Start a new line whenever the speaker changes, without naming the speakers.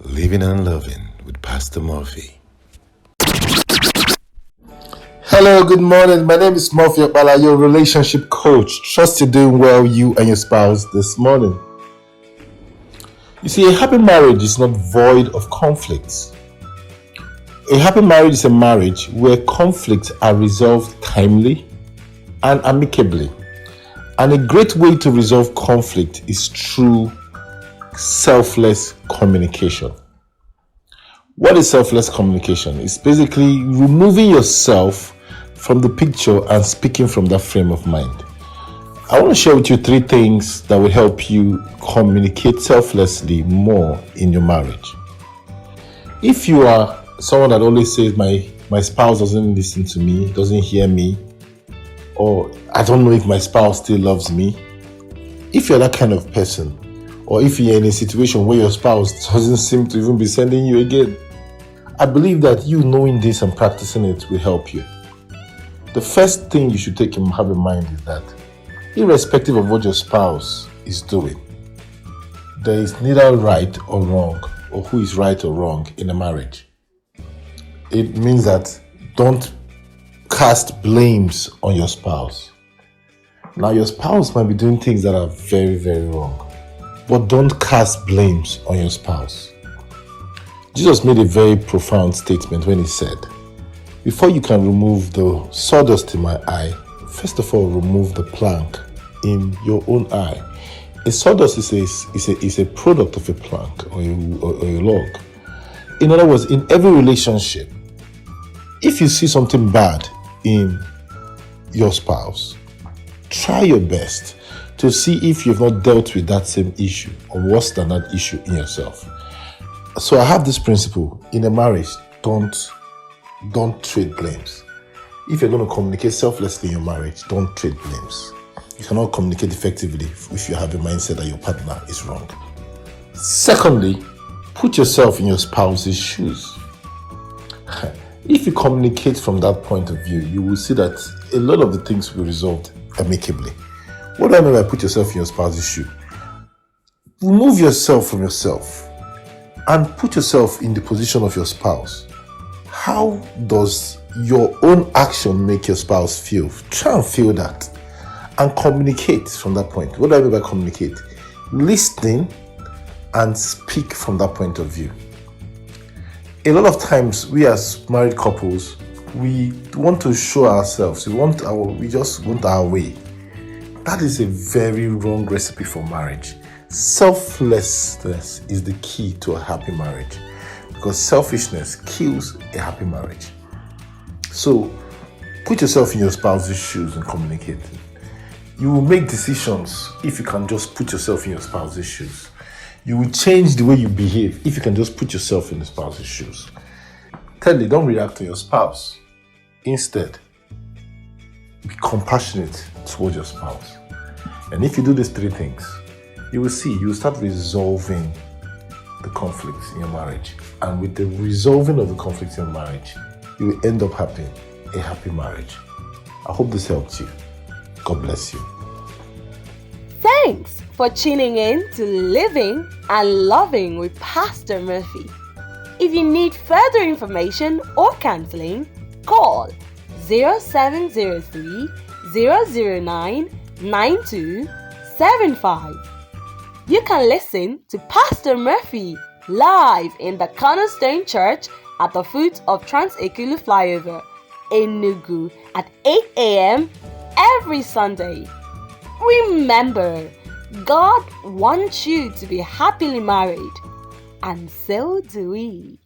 Living and Loving with Pastor Murphy. Hello, good morning. My name is Murphy Opala, your relationship coach. Trust you're doing well, you and your spouse, this morning. You see, a happy marriage is not void of conflicts. A happy marriage is a marriage where conflicts are resolved timely and amicably. And a great way to resolve conflict is through selfless communication. What is selfless communication? It's basically removing yourself from the picture and speaking from that frame of mind. I want to share with you 3 things that will help you communicate selflessly more in your marriage. If you are someone that always says, my spouse doesn't listen to me, doesn't hear me, or I don't know if my spouse still loves me. If you're that kind of person, or if you're in a situation where your spouse doesn't seem to even be sending you again, I believe that you knowing this and practicing it will help you. The first thing you should have in mind is that irrespective of what your spouse is doing, there is neither right or wrong, or who is right or wrong in a marriage. It means that don't cast blames on your spouse. Now, your spouse might be doing things that are very, very wrong, but don't cast blames on your spouse. Jesus made a very profound statement when he said, before you can remove the sawdust in my eye, first of all, remove the plank in your own eye. A sawdust is a product of a plank or a log. In other words, in every relationship, if you see something bad in your spouse, try your best to see if you've not dealt with that same issue or worse than that issue in yourself. So I have this principle in a marriage: don't trade blames. If you're going to communicate selflessly in your marriage, don't trade blames. You cannot communicate effectively if you have a mindset that your partner is wrong. Secondly, put yourself in your spouse's shoes. If you communicate from that point of view, you will see that a lot of the things will be resolved amicably. What do I mean by put yourself in your spouse's shoe? Remove yourself from yourself and put yourself in the position of your spouse. How does your own action make your spouse feel? Try and feel that and communicate from that point. What do I mean by communicate? Listening and speak from that point of view. A lot of times, we as married couples, we want to show ourselves. We just want our way. That is a very wrong recipe for marriage. Selflessness is the key to a happy marriage, because selfishness kills a happy marriage. So, put yourself in your spouse's shoes and communicate. You will make decisions if you can just put yourself in your spouse's shoes. You will change the way you behave if you can just put yourself in the spouse's shoes. Thirdly, don't react to your spouse. Instead, be compassionate towards your spouse. And if you do these 3 things, you will start resolving the conflicts in your marriage. And with the resolving of the conflicts in your marriage, you will end up having a happy marriage. I hope this helped you. God bless you.
Thanks for tuning in to Living and Loving with Pastor Murphy. If you need further information or counseling, call 0703 009 9275. You can listen to Pastor Murphy live in the Cornerstone Church at the foot of Trans-Ekulu Flyover, Enugu at 8 a.m. every Sunday. Remember, God wants you to be happily married, and so do we.